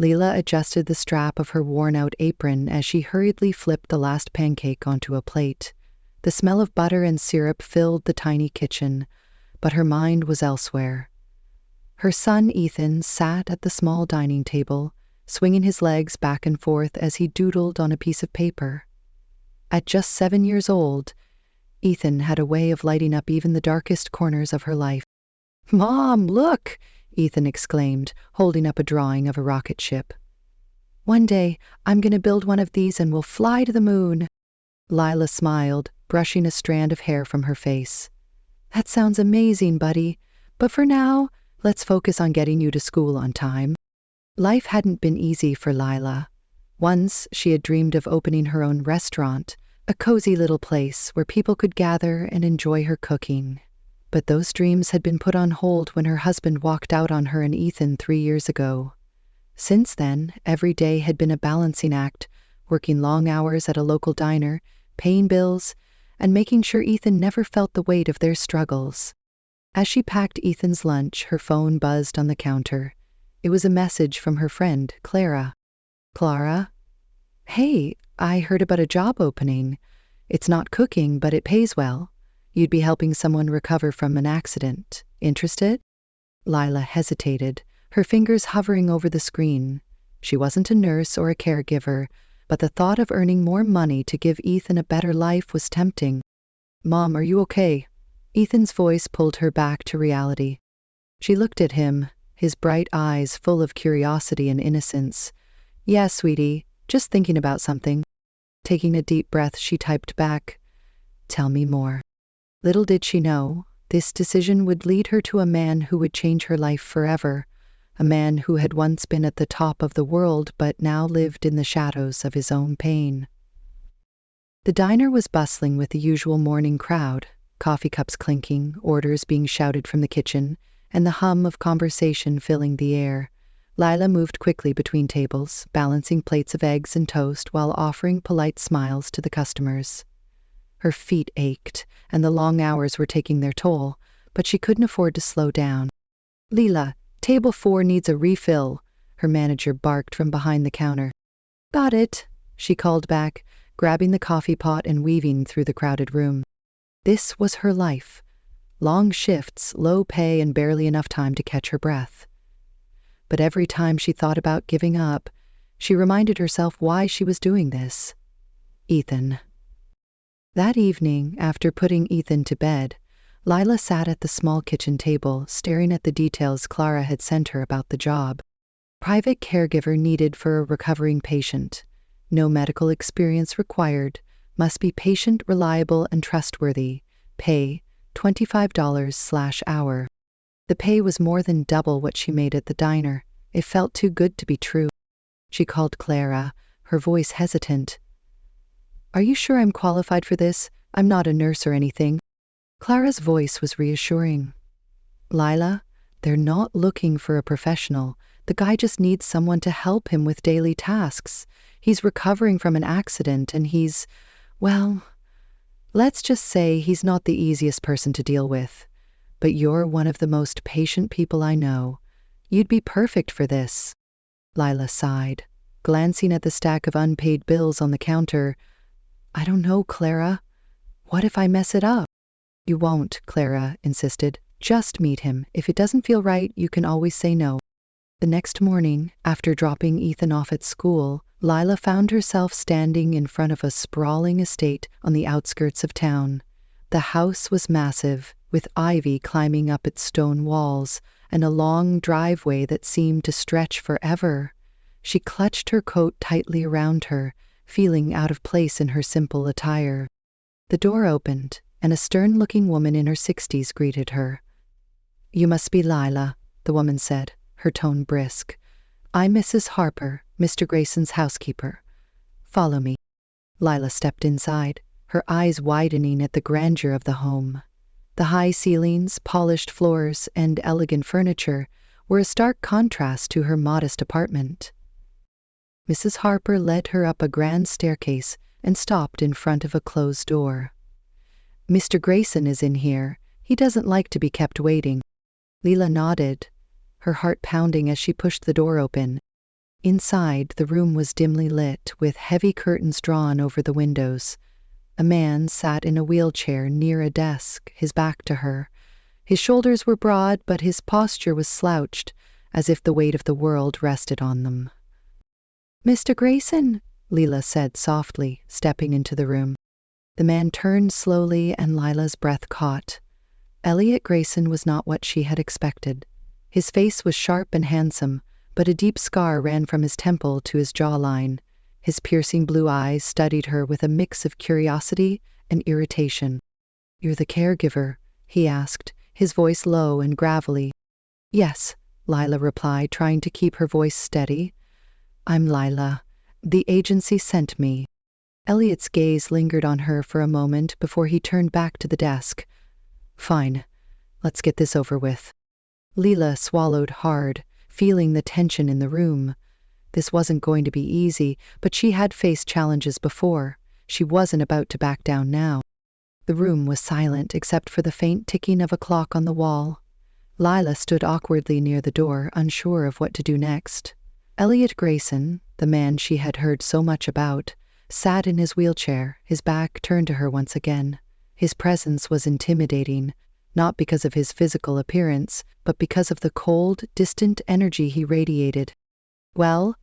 Leela adjusted the strap of her worn-out apron as she hurriedly flipped the last pancake onto a plate. The smell of butter and syrup filled the tiny kitchen, but her mind was elsewhere. Her son Ethan sat at the small dining table, swinging his legs back and forth as he doodled on a piece of paper. At just 7 years old, Ethan had a way of lighting up even the darkest corners of her life. "Mom, look!" Ethan exclaimed, holding up a drawing of a rocket ship. "One day, I'm going to build one of these and we'll fly to the moon." Lila smiled, brushing a strand of hair from her face. "That sounds amazing, buddy. But for now, let's focus on getting you to school on time." Life hadn't been easy for Lila. Once, she had dreamed of opening her own restaurant, a cozy little place where people could gather and enjoy her cooking. But those dreams had been put on hold when her husband walked out on her and Ethan 3 years ago. Since then, every day had been a balancing act, working long hours at a local diner, paying bills, and making sure Ethan never felt the weight of their struggles. As she packed Ethan's lunch, her phone buzzed on the counter. It was a message from her friend, Clara. "Clara? Hey, I heard about a job opening. It's not cooking, but it pays well. You'd be helping someone recover from an accident. Interested?" Lila hesitated, her fingers hovering over the screen. She wasn't a nurse or a caregiver, but the thought of earning more money to give Ethan a better life was tempting. "Mom, are you okay?" Ethan's voice pulled her back to reality. She looked at him, his bright eyes full of curiosity and innocence. "Yeah, sweetie, just thinking about something." Taking a deep breath, she typed back, "Tell me more." Little did she know, this decision would lead her to a man who would change her life forever, a man who had once been at the top of the world but now lived in the shadows of his own pain. The diner was bustling with the usual morning crowd, coffee cups clinking, orders being shouted from the kitchen, and the hum of conversation filling the air. Lila moved quickly between tables, balancing plates of eggs and toast while offering polite smiles to the customers. Her feet ached, and the long hours were taking their toll, but she couldn't afford to slow down. "Leela, table 4 needs a refill," her manager barked from behind the counter. "Got it," she called back, grabbing the coffee pot and weaving through the crowded room. This was her life. Long shifts, low pay, and barely enough time to catch her breath. But every time she thought about giving up, she reminded herself why she was doing this. Ethan. That evening, after putting Ethan to bed, Lila sat at the small kitchen table, staring at the details Clara had sent her about the job. Private caregiver needed for a recovering patient. No medical experience required. Must be patient, reliable, and trustworthy. Pay, $25/hour. The pay was more than double what she made at the diner. It felt too good to be true. She called Clara, her voice hesitant. "Are you sure I'm qualified for this? I'm not a nurse or anything." Clara's voice was reassuring. "Lila, they're not looking for a professional. The guy just needs someone to help him with daily tasks. He's recovering from an accident and well, let's just say he's not the easiest person to deal with. But you're one of the most patient people I know. You'd be perfect for this." Lila sighed, glancing at the stack of unpaid bills on the counter. "I don't know, Clara. What if I mess it up?" "You won't," Clara insisted. "Just meet him. If it doesn't feel right, you can always say no." The next morning, after dropping Ethan off at school, Lila found herself standing in front of a sprawling estate on the outskirts of town. The house was massive, with ivy climbing up its stone walls and a long driveway that seemed to stretch forever. She clutched her coat tightly around her, feeling out of place in her simple attire. The door opened, and a stern-looking woman in her 60s greeted her. "You must be Lila," the woman said, her tone brisk. "I'm Mrs. Harper, Mr. Grayson's housekeeper. Follow me." Lila stepped inside, her eyes widening at the grandeur of the home. The high ceilings, polished floors, and elegant furniture were a stark contrast to her modest apartment. Mrs. Harper led her up a grand staircase and stopped in front of a closed door. "Mr. Grayson is in here. He doesn't like to be kept waiting." Lila nodded, her heart pounding as she pushed the door open. Inside, the room was dimly lit, with heavy curtains drawn over the windows. A man sat in a wheelchair near a desk, his back to her. His shoulders were broad, but his posture was slouched, as if the weight of the world rested on them. "Mr. Grayson," Leela said softly, stepping into the room. The man turned slowly, and Lila's breath caught. Elliot Grayson was not what she had expected. His face was sharp and handsome, but a deep scar ran from his temple to his jawline. His piercing blue eyes studied her with a mix of curiosity and irritation. "You're the caregiver?" he asked, his voice low and gravelly. "Yes," Lila replied, trying to keep her voice steady. "I'm Lila. The agency sent me." Elliot's gaze lingered on her for a moment before he turned back to the desk. "Fine. Let's get this over with." Leela swallowed hard, feeling the tension in the room. This wasn't going to be easy, but she had faced challenges before. She wasn't about to back down now. The room was silent except for the faint ticking of a clock on the wall. Lila stood awkwardly near the door, unsure of what to do next. Elliot Grayson, the man she had heard so much about, sat in his wheelchair, his back turned to her once again. His presence was intimidating, not because of his physical appearance, but because of the cold, distant energy he radiated. "Well?"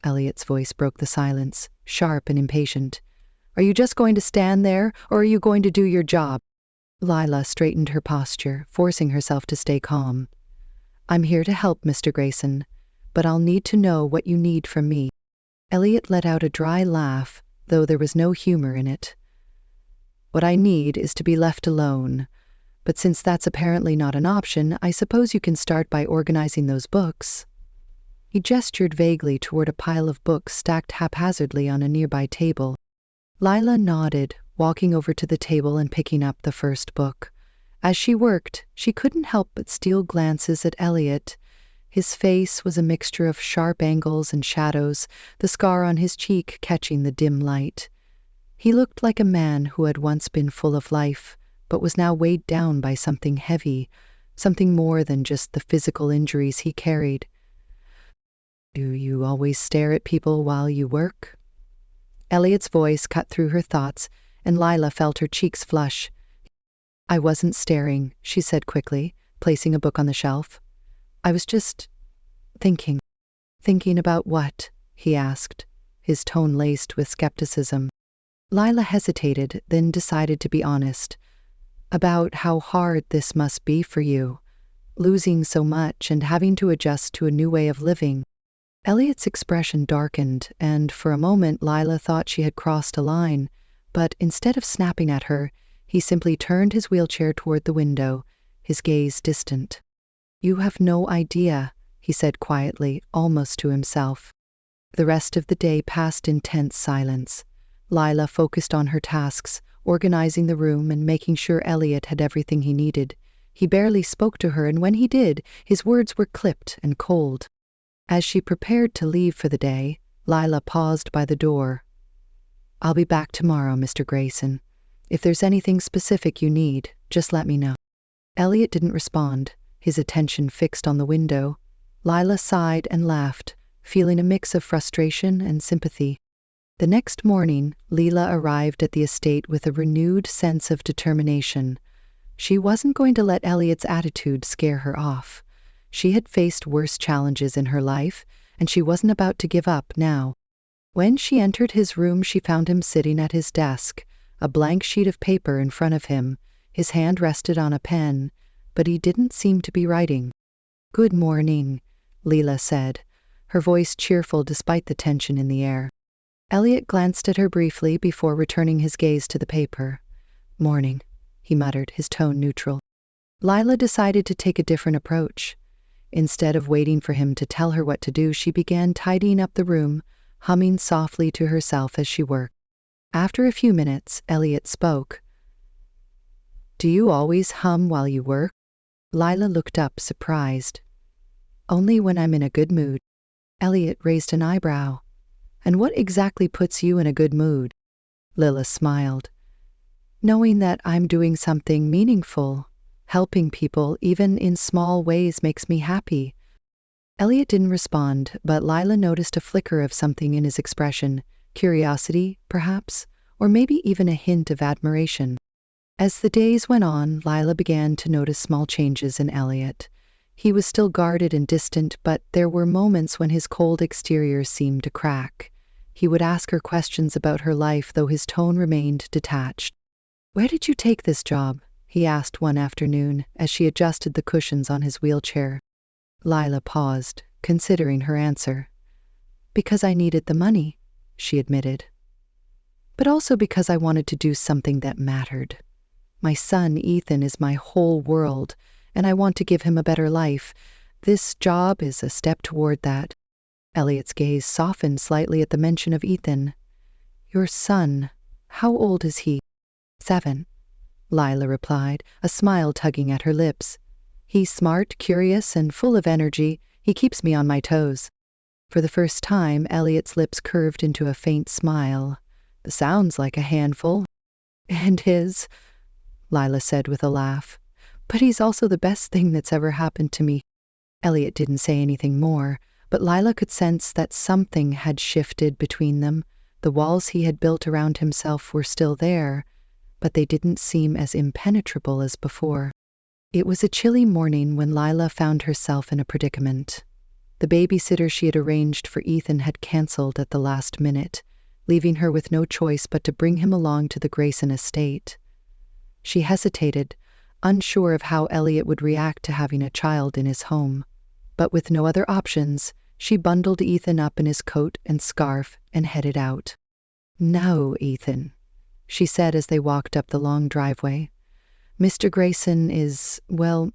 Elliot's voice broke the silence, sharp and impatient. "Are you just going to stand there, or are you going to do your job?" Lila straightened her posture, forcing herself to stay calm. "I'm here to help, Mr. Grayson, but I'll need to know what you need from me." Elliot let out a dry laugh, though there was no humor in it. "What I need is to be left alone. But since that's apparently not an option, I suppose you can start by organizing those books." He gestured vaguely toward a pile of books stacked haphazardly on a nearby table. Lila nodded, walking over to the table and picking up the first book. As she worked, she couldn't help but steal glances at Elliot. His face was a mixture of sharp angles and shadows, the scar on his cheek catching the dim light. He looked like a man who had once been full of life, but was now weighed down by something heavy, something more than just the physical injuries he carried. "Do you always stare at people while you work?" Elliot's voice cut through her thoughts, and Lila felt her cheeks flush. "I wasn't staring," she said quickly, placing a book on the shelf. "I was just thinking." "Thinking about what?" he asked, his tone laced with skepticism. Lila hesitated, then decided to be honest. "About how hard this must be for you, losing so much and having to adjust to a new way of living." Elliot's expression darkened, and for a moment Lila thought she had crossed a line, but instead of snapping at her, he simply turned his wheelchair toward the window, his gaze distant. "You have no idea," he said quietly, almost to himself. The rest of the day passed in tense silence. Lila focused on her tasks, organizing the room and making sure Elliot had everything he needed. He barely spoke to her, and when he did, his words were clipped and cold. As she prepared to leave for the day, Lila paused by the door. "I'll be back tomorrow, Mr. Grayson. If there's anything specific you need, just let me know." Elliot didn't respond, his attention fixed on the window. Lila sighed and laughed, feeling a mix of frustration and sympathy. The next morning, Leela arrived at the estate with a renewed sense of determination. She wasn't going to let Elliot's attitude scare her off. She had faced worse challenges in her life, and she wasn't about to give up now. When she entered his room, she found him sitting at his desk, a blank sheet of paper in front of him. His hand rested on a pen, but he didn't seem to be writing. "Good morning," Leela said, her voice cheerful despite the tension in the air. Elliot glanced at her briefly before returning his gaze to the paper. "Morning," he muttered, his tone neutral. Lila decided to take a different approach. Instead of waiting for him to tell her what to do, she began tidying up the room, humming softly to herself as she worked. After a few minutes, Elliot spoke. "Do you always hum while you work?" Lila looked up, surprised. "Only when I'm in a good mood." Elliot raised an eyebrow. "And what exactly puts you in a good mood?" Lila smiled. "Knowing that I'm doing something meaningful. Helping people, even in small ways, makes me happy." Elliot didn't respond, but Lila noticed a flicker of something in his expression. Curiosity, perhaps, or maybe even a hint of admiration. As the days went on, Lila began to notice small changes in Elliot. He was still guarded and distant, but there were moments when his cold exterior seemed to crack. He would ask her questions about her life, though his tone remained detached. "Where did you take this job?" he asked one afternoon, as she adjusted the cushions on his wheelchair. Lila paused, considering her answer. "Because I needed the money," she admitted. "But also because I wanted to do something that mattered. My son, Ethan, is my whole world, and I want to give him a better life. This job is a step toward that." Elliot's gaze softened slightly at the mention of Ethan. "Your son, how old is he?" 7, Lila replied, a smile tugging at her lips. "He's smart, curious, and full of energy. He keeps me on my toes." For the first time, Elliot's lips curved into a faint smile. "Sounds like a handful." "And his," Lila said with a laugh. "But he's also the best thing that's ever happened to me." Elliot didn't say anything more, but Lila could sense that something had shifted between them. The walls he had built around himself were still there, but they didn't seem as impenetrable as before. It was a chilly morning when Lila found herself in a predicament. The babysitter she had arranged for Ethan had canceled at the last minute, leaving her with no choice but to bring him along to the Grayson estate. She hesitated, unsure of how Elliot would react to having a child in his home. But with no other options, she bundled Ethan up in his coat and scarf and headed out. "Now, Ethan," she said as they walked up the long driveway. "Mr. Grayson is, well,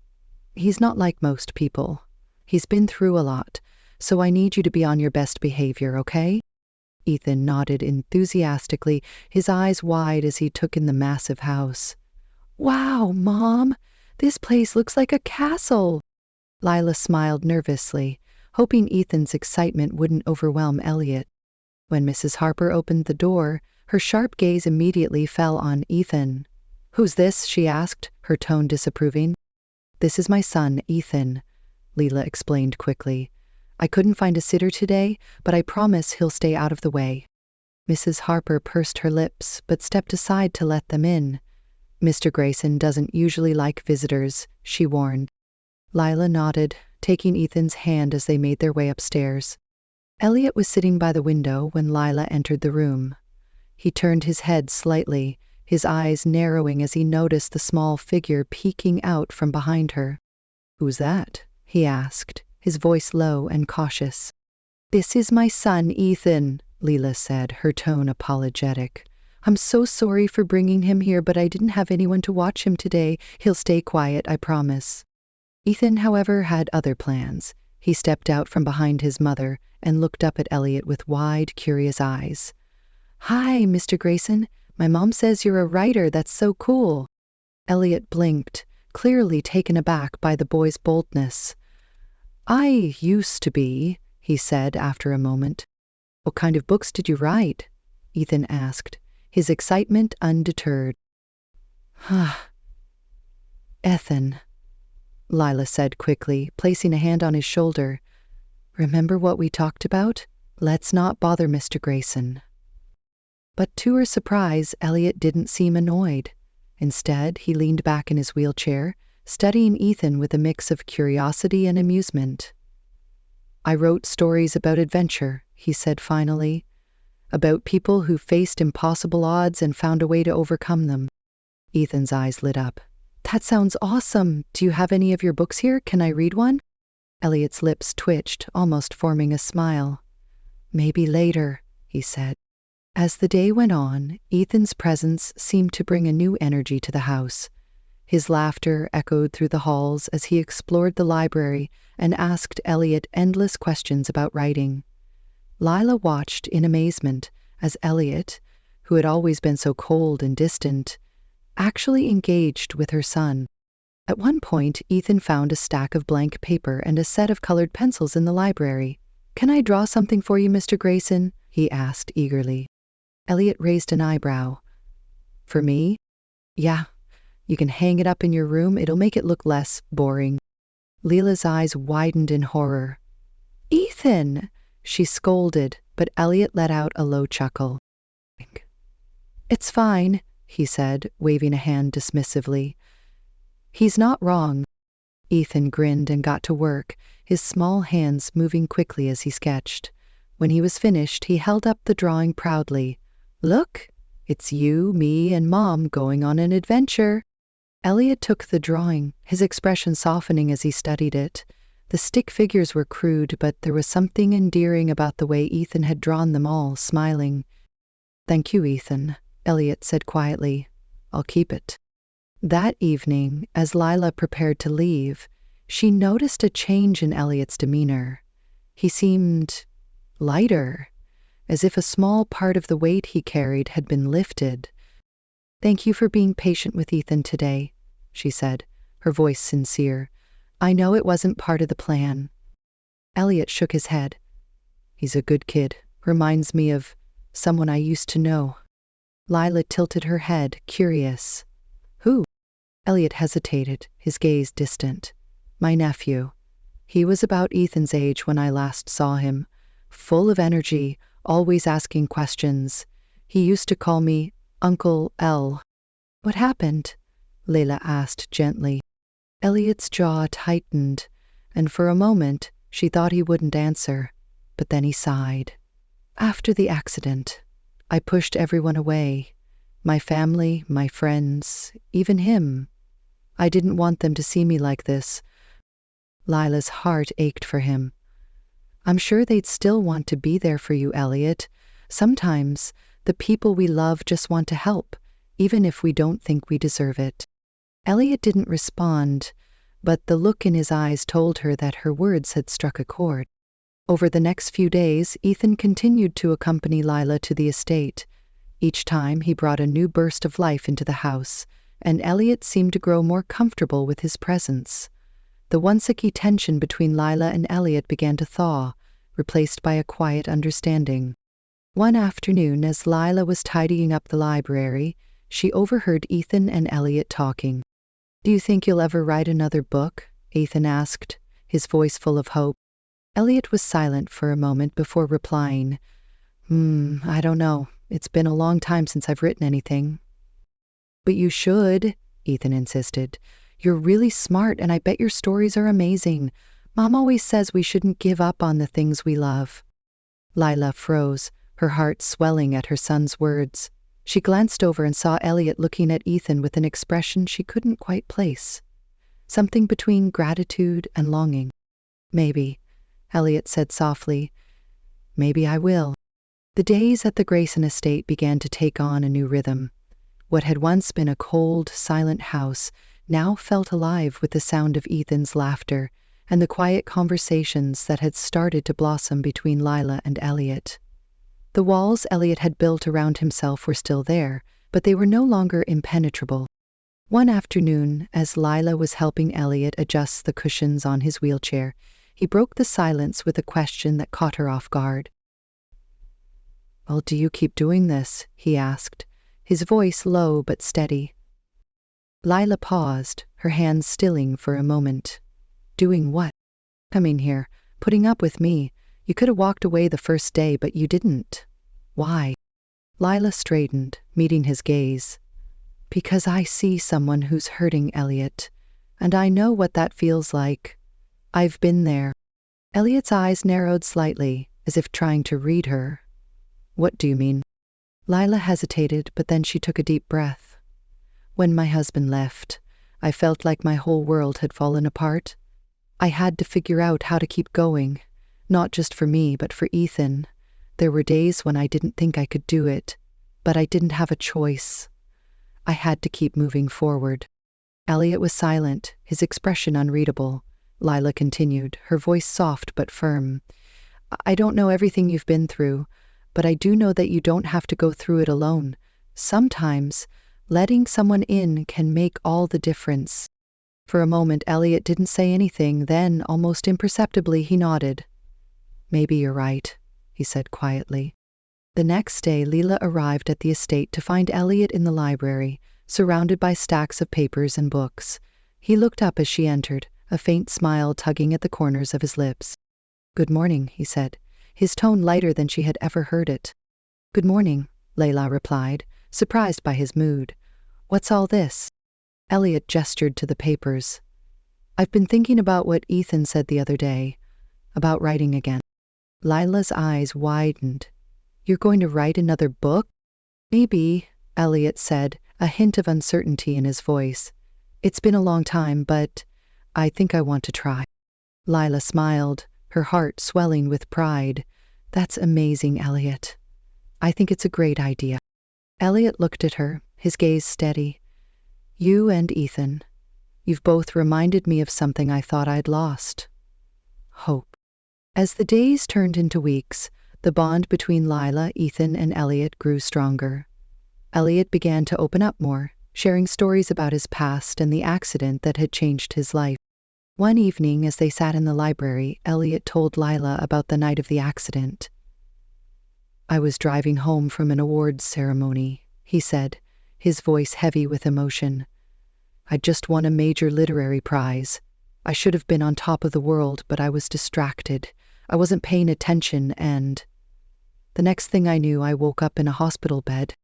he's not like most people. He's been through a lot, so I need you to be on your best behavior, okay?" Ethan nodded enthusiastically, his eyes wide as he took in the massive house. "Wow, Mom, this place looks like a castle." Lila smiled nervously, hoping Ethan's excitement wouldn't overwhelm Elliot. When Mrs. Harper opened the door, her sharp gaze immediately fell on Ethan. "Who's this?" she asked, her tone disapproving. "This is my son, Ethan," Lila explained quickly. "I couldn't find a sitter today, but I promise he'll stay out of the way." Mrs. Harper pursed her lips, but stepped aside to let them in. "Mr. Grayson doesn't usually like visitors," she warned. Lila nodded, taking Ethan's hand as they made their way upstairs. Elliot was sitting by the window when Lila entered the room. He turned his head slightly, his eyes narrowing as he noticed the small figure peeking out from behind her. "Who's that?" he asked, his voice low and cautious. "This is my son, Ethan," Lila said, her tone apologetic. "I'm so sorry for bringing him here, but I didn't have anyone to watch him today. He'll stay quiet, I promise." Ethan, however, had other plans. He stepped out from behind his mother and looked up at Elliot with wide, curious eyes. "Hi, Mr. Grayson. My mom says you're a writer. That's so cool." Elliot blinked, clearly taken aback by the boy's boldness. "I used to be," he said after a moment. "What kind of books did you write?" Ethan asked, his excitement undeterred. "Ethan," Lila said quickly, placing a hand on his shoulder. "Remember what we talked about? Let's not bother Mr. Grayson." But to her surprise, Elliot didn't seem annoyed. Instead, he leaned back in his wheelchair, studying Ethan with a mix of curiosity and amusement. "I wrote stories about adventure," he said finally, "about people who faced impossible odds and found a way to overcome them." Ethan's eyes lit up. "That sounds awesome. Do you have any of your books here? Can I read one?" Elliot's lips twitched, almost forming a smile. "Maybe later," he said. As the day went on, Ethan's presence seemed to bring a new energy to the house. His laughter echoed through the halls as he explored the library and asked Elliot endless questions about writing. Lila watched in amazement as Elliot, who had always been so cold and distant, actually engaged with her son. At one point, Ethan found a stack of blank paper and a set of colored pencils in the library. "Can I draw something for you, Mr. Grayson?" he asked eagerly. Elliot raised an eyebrow. "For me?" "Yeah. You can hang it up in your room. It'll make it look less boring." Lila's eyes widened in horror. Ethan! She scolded, but Elliot let out a low chuckle. It's fine, he said, waving a hand dismissively. He's not wrong. Ethan grinned and got to work, his small hands moving quickly as he sketched. When he was finished, he held up the drawing proudly. Look, it's you, me, and Mom going on an adventure. Elliot took the drawing, his expression softening as he studied it. The stick figures were crude, but there was something endearing about the way Ethan had drawn them all, smiling. Thank you, Ethan, Elliot said quietly. I'll keep it. That evening, as Lila prepared to leave, she noticed a change in Elliot's demeanor. He seemed lighter, as if a small part of the weight he carried had been lifted. Thank you for being patient with Ethan today, she said, her voice sincere. I know it wasn't part of the plan. Elliot shook his head. He's a good kid. Reminds me of someone I used to know. Lila tilted her head, curious. Who? Elliot hesitated, his gaze distant. My nephew. He was about Ethan's age when I last saw him. Full of energy, always asking questions. He used to call me Uncle L. What happened? Layla asked gently. Elliot's jaw tightened, and for a moment she thought he wouldn't answer, but then he sighed. After the accident, I pushed everyone away. My family, my friends, even him. I didn't want them to see me like this. Lila's heart ached for him. I'm sure they'd still want to be there for you, Elliot. Sometimes the people we love just want to help, even if we don't think we deserve it. Elliot didn't respond, but the look in his eyes told her that her words had struck a chord. Over the next few days, Ethan continued to accompany Lila to the estate. Each time he brought a new burst of life into the house, and Elliot seemed to grow more comfortable with his presence. The once-icky tension between Lila and Elliot began to thaw, replaced by a quiet understanding. One afternoon, as Lila was tidying up the library, she overheard Ethan and Elliot talking. Do you think you'll ever write another book? Ethan asked, his voice full of hope. Elliot was silent for a moment before replying, I don't know. It's been a long time since I've written anything. But you should, Ethan insisted. You're really smart, and I bet your stories are amazing. Mom always says we shouldn't give up on the things we love. Lila froze, her heart swelling at her son's words. She glanced over and saw Elliot looking at Ethan with an expression she couldn't quite place. Something between gratitude and longing. Maybe, Elliot said softly. Maybe I will. The days at the Grayson estate began to take on a new rhythm. What had once been a cold, silent house now felt alive with the sound of Ethan's laughter and the quiet conversations that had started to blossom between Lila and Elliot. The walls Elliot had built around himself were still there, but they were no longer impenetrable. One afternoon, as Lila was helping Elliot adjust the cushions on his wheelchair, he broke the silence with a question that caught her off guard. Well, do you keep doing this? He asked, his voice low but steady. Lila paused, her hands stilling for a moment. Doing what? Coming here, putting up with me. You could have walked away the first day, but you didn't. Why? Lila straightened, meeting his gaze. Because I see someone who's hurting Elliot, and I know what that feels like. I've been there. Elliot's eyes narrowed slightly, as if trying to read her. What do you mean? Lila hesitated, but then she took a deep breath. When my husband left, I felt like my whole world had fallen apart. I had to figure out how to keep going, not just for me, but for Ethan. There were days when I didn't think I could do it, but I didn't have a choice. I had to keep moving forward. Elliot was silent, his expression unreadable. Lila continued, her voice soft but firm. I don't know everything you've been through, but I do know that you don't have to go through it alone. Sometimes, letting someone in can make all the difference. For a moment, Elliot didn't say anything, then, almost imperceptibly, he nodded. Maybe you're right, he said quietly. The next day, Leela arrived at the estate to find Elliot in the library, surrounded by stacks of papers and books. He looked up as she entered, a faint smile tugging at the corners of his lips. "Good morning," he said, his tone lighter than she had ever heard it. "Good morning," Layla replied, surprised by his mood. "What's all this?" Elliot gestured to the papers. "I've been thinking about what Ethan said the other day, about writing again." Lila's eyes widened. "You're going to write another book?" "Maybe," Elliot said, a hint of uncertainty in his voice. "It's been a long time, but I think I want to try." Lila smiled, her heart swelling with pride. "That's amazing, Elliot. I think it's a great idea." Elliot looked at her, his gaze steady. "You and Ethan, you've both reminded me of something I thought I'd lost. Hope." As the days turned into weeks, the bond between Lila, Ethan, and Elliot grew stronger. Elliot began to open up more, sharing stories about his past and the accident that had changed his life. One evening, as they sat in the library, Elliot told Lila about the night of the accident. "I was driving home from an awards ceremony," he said, his voice heavy with emotion. "I'd just won a major literary prize. I should have been on top of the world, but I was distracted. I wasn't paying attention, and the next thing I knew, I woke up in a hospital bed."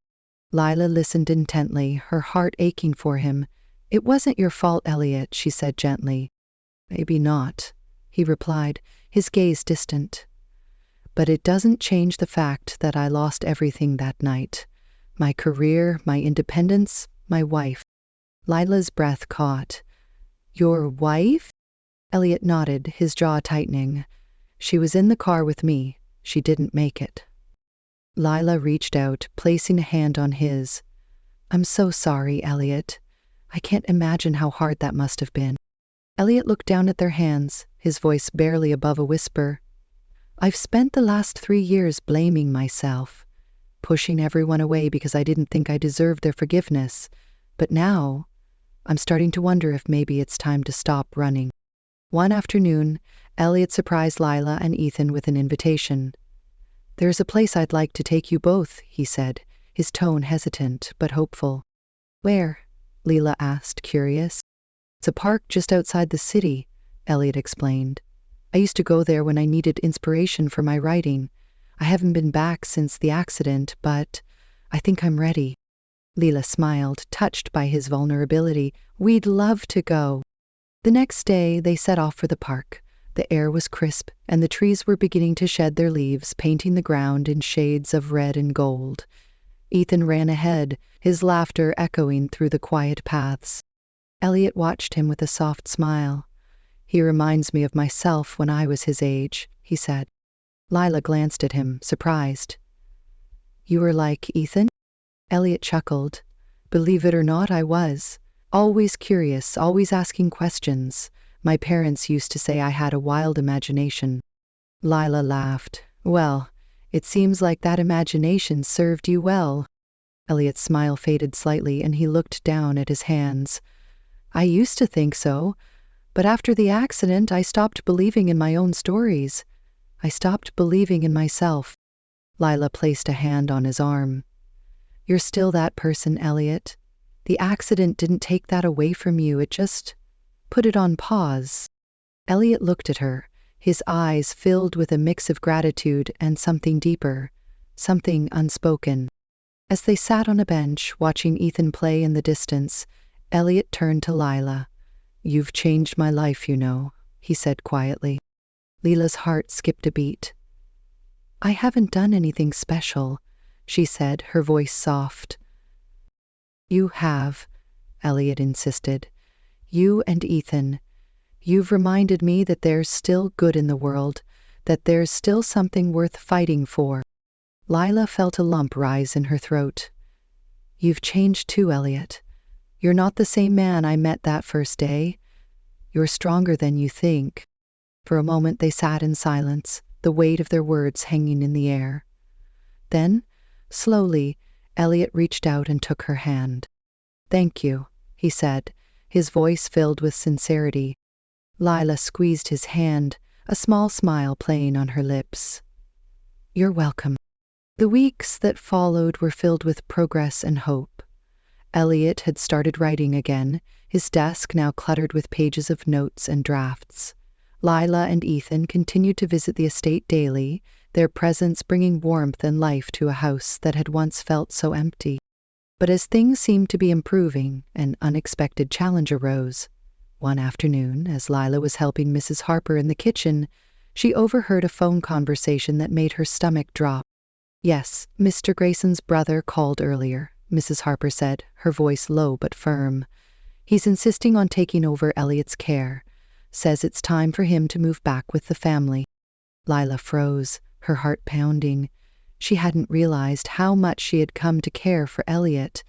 Lila listened intently, her heart aching for him. "It wasn't your fault, Elliot," she said gently. "Maybe not," he replied, his gaze distant. "But it doesn't change the fact that I lost everything that night. My career, my independence, my wife." Lila's breath caught. "Your wife?" Elliot nodded, his jaw tightening. "She was in the car with me. She didn't make it." Lila reached out, placing a hand on his. "I'm so sorry, Elliot. I can't imagine how hard that must have been." Elliot looked down at their hands, his voice barely above a whisper. "I've spent the last 3 years blaming myself, pushing everyone away because I didn't think I deserved their forgiveness. But now, I'm starting to wonder if maybe it's time to stop running." One afternoon, Elliot surprised Lila and Ethan with an invitation. "There's a place I'd like to take you both," he said, his tone hesitant but hopeful. "Where?" Lila asked, curious. "It's a park just outside the city," Elliot explained. "I used to go there when I needed inspiration for my writing. I haven't been back since the accident, but I think I'm ready." Lila smiled, touched by his vulnerability. "We'd love to go." The next day, they set off for the park. The air was crisp, and the trees were beginning to shed their leaves, painting the ground in shades of red and gold. Ethan ran ahead, his laughter echoing through the quiet paths. Elliot watched him with a soft smile. "He reminds me of myself when I was his age," he said. Lila glanced at him, surprised. "You were like Ethan?" Elliot chuckled. "Believe it or not, I was. Always curious, always asking questions. My parents used to say I had a wild imagination." Lila laughed. "Well, it seems like that imagination served you well." Elliot's smile faded slightly, and he looked down at his hands. "I used to think so, but after the accident, I stopped believing in my own stories. I stopped believing in myself." Lila placed a hand on his arm. "You're still that person, Elliot. The accident didn't take that away from you, it just put it on pause." Elliot looked at her, his eyes filled with a mix of gratitude and something deeper, something unspoken. As they sat on a bench, watching Ethan play in the distance, Elliot turned to Lila. "You've changed my life, you know," he said quietly. Lila's heart skipped a beat. "I haven't done anything special," she said, her voice soft. "You have," Elliot insisted. "You and Ethan. You've reminded me that there's still good in the world, that there's still something worth fighting for." Lila felt a lump rise in her throat. "You've changed too, Elliot. You're not the same man I met that first day. You're stronger than you think." For a moment they sat in silence, the weight of their words hanging in the air. Then, slowly, Elliot reached out and took her hand. "Thank you," he said, his voice filled with sincerity. Lila squeezed his hand, a small smile playing on her lips. "You're welcome." The weeks that followed were filled with progress and hope. Elliot had started writing again, his desk now cluttered with pages of notes and drafts. Lila and Ethan continued to visit the estate daily, their presence bringing warmth and life to a house that had once felt so empty. But as things seemed to be improving, an unexpected challenge arose. One afternoon, as Lila was helping Mrs. Harper in the kitchen, she overheard a phone conversation that made her stomach drop. "Yes, Mr. Grayson's brother called earlier," Mrs. Harper said, her voice low but firm. "He's insisting on taking over Elliot's care. Says it's time for him to move back with the family." Lila froze, her heart pounding. She hadn't realized how much she had come to care for Elliot,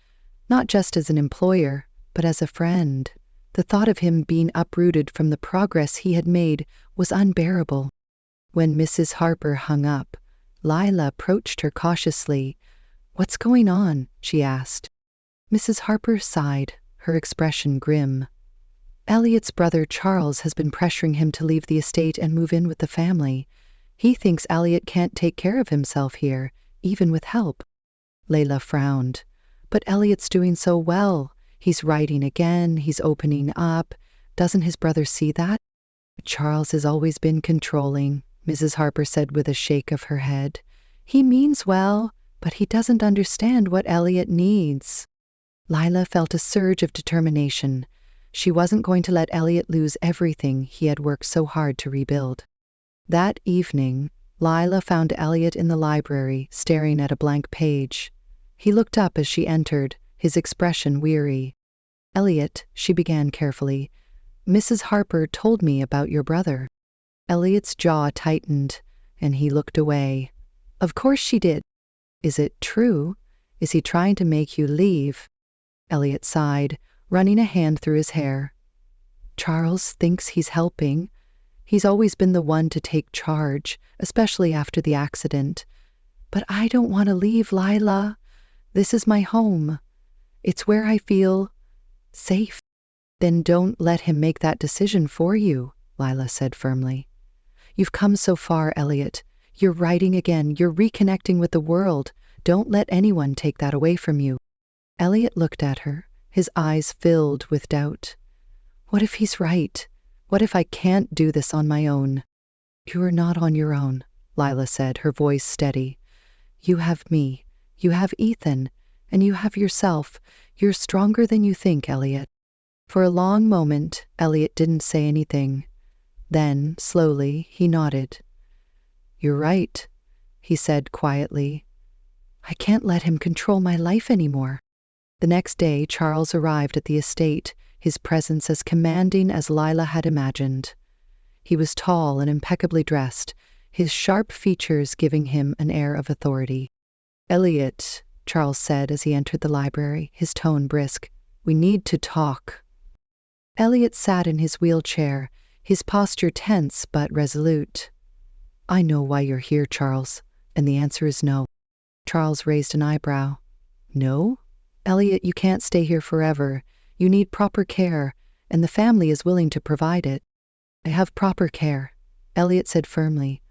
not just as an employer, but as a friend. The thought of him being uprooted from the progress he had made was unbearable. When Mrs. Harper hung up, Lila approached her cautiously. "What's going on?" she asked. Mrs. Harper sighed, her expression grim. "Elliot's brother Charles has been pressuring him to leave the estate and move in with the family. He thinks Elliot can't take care of himself here, even with help." Layla frowned. "But Elliot's doing so well. He's writing again, he's opening up. Doesn't his brother see that?" "Charles has always been controlling," Mrs. Harper said with a shake of her head. "He means well, but he doesn't understand what Elliot needs." Lila felt a surge of determination. She wasn't going to let Elliot lose everything he had worked so hard to rebuild. That evening, Lila found Elliot in the library, staring at a blank page. He looked up as she entered, his expression weary. "Elliot," she began carefully, "Mrs. Harper told me about your brother." Elliot's jaw tightened, and he looked away. "Of course she did. Is it true? Is he trying to make you leave?" Elliot sighed, running a hand through his hair. "Charles thinks he's helping. He's always been the one to take charge, especially after the accident. But I don't want to leave, Lila. This is my home. It's where I feel safe." "Then don't let him make that decision for you," Lila said firmly. "You've come so far, Elliot. You're writing again. You're reconnecting with the world. Don't let anyone take that away from you." Elliot looked at her, his eyes filled with doubt. "What if he's right? What if I can't do this on my own?" "You're not on your own," Lila said, her voice steady. "You have me. You have Ethan. And you have yourself. You're stronger than you think, Elliot." For a long moment, Elliot didn't say anything. Then, slowly, he nodded. "You're right," he said quietly. "I can't let him control my life anymore." The next day, Charles arrived at the estate, his presence as commanding as Lila had imagined. He was tall and impeccably dressed, his sharp features giving him an air of authority. "Elliot," Charles said as he entered the library, his tone brisk, "we need to talk." Elliot sat in his wheelchair, his posture tense but resolute. "I know why you're here, Charles, and the answer is no." Charles raised an eyebrow. "No? Elliot, you can't stay here forever. You need proper care, and the family is willing to provide it." "I have proper care," Elliot said firmly.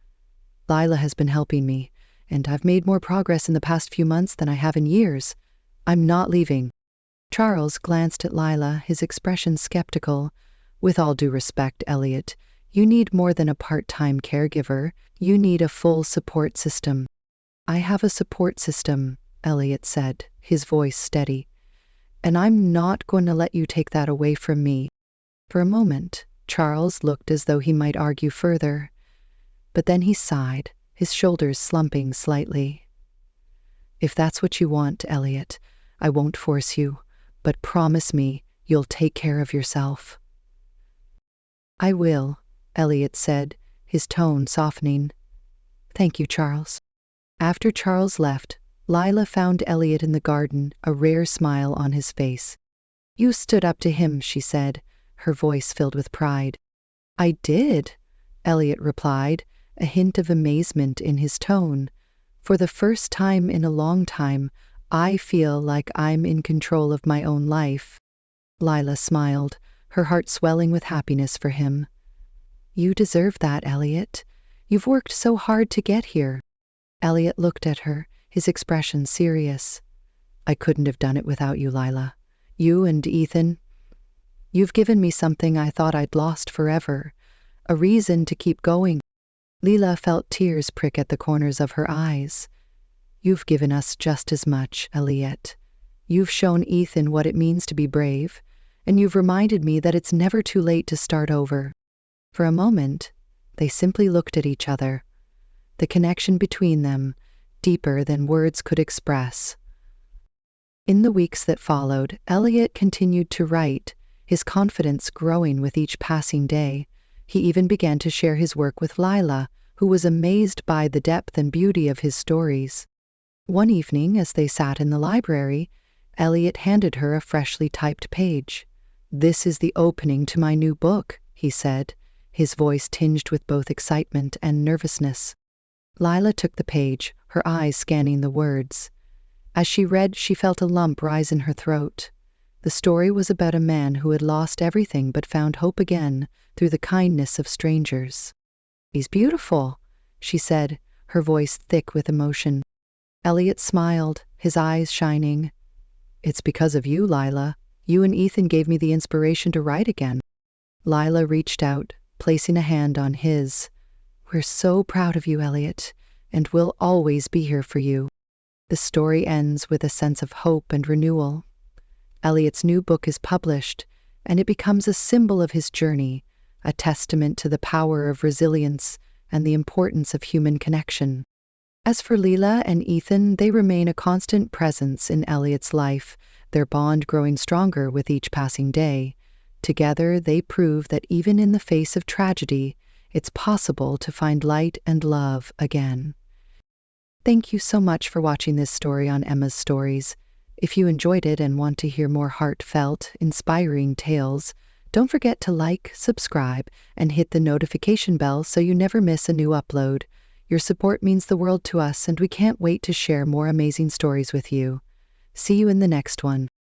"Lila has been helping me, and I've made more progress in the past few months than I have in years. I'm not leaving." Charles glanced at Lila, his expression skeptical. "With all due respect, Elliot, you need more than a part-time caregiver. You need a full support system." "I have a support system," Elliot said, his voice steady. "And I'm not going to let you take that away from me." For a moment, Charles looked as though he might argue further. But then he sighed, his shoulders slumping slightly. "If that's what you want, Elliot, I won't force you, but promise me you'll take care of yourself." "I will," Elliot said, his tone softening. "Thank you, Charles." After Charles left, Lila found Elliot in the garden, a rare smile on his face. "You stood up to him," she said, her voice filled with pride. "I did," Elliot replied, a hint of amazement in his tone. "For the first time in a long time, I feel like I'm in control of my own life." Lila smiled, her heart swelling with happiness for him. "You deserve that, Elliot. You've worked so hard to get here." Elliot looked at her, his expression serious. "I couldn't have done it without you, Lila. You and Ethan. You've given me something I thought I'd lost forever. a reason to keep going. Leela felt tears prick at the corners of her eyes. You've given us just as much, Elliot. You've shown Ethan what it means to be brave, and you've reminded me that it's never too late to start over. For a moment, they simply looked at each other. The connection between them, deeper than words could express. In the weeks that followed, Elliot continued to write, his confidence growing with each passing day. He even began to share his work with Lila, who was amazed by the depth and beauty of his stories. One evening, as they sat in the library, Elliot handed her a freshly typed page. "This is the opening to my new book," he said, his voice tinged with both excitement and nervousness. Lila took the page, her eyes scanning the words. As she read, she felt a lump rise in her throat. The story was about a man who had lost everything but found hope again through the kindness of strangers. "He's beautiful," she said, her voice thick with emotion. Elliot smiled, his eyes shining. "It's because of you, Lila. You and Ethan gave me the inspiration to write again." Lila reached out, placing a hand on his. "We're so proud of you, Elliot, and we'll always be here for you." The story ends with a sense of hope and renewal. Elliot's new book is published, and it becomes a symbol of his journey, a testament to the power of resilience and the importance of human connection. As for Leela and Ethan, they remain a constant presence in Elliot's life, their bond growing stronger with each passing day. Together, they prove that even in the face of tragedy, it's possible to find light and love again. Thank you so much for watching this story on Emma's Stories. If you enjoyed it and want to hear more heartfelt, inspiring tales, don't forget to like, subscribe, and hit the notification bell so you never miss a new upload. Your support means the world to us, and we can't wait to share more amazing stories with you. See you in the next one.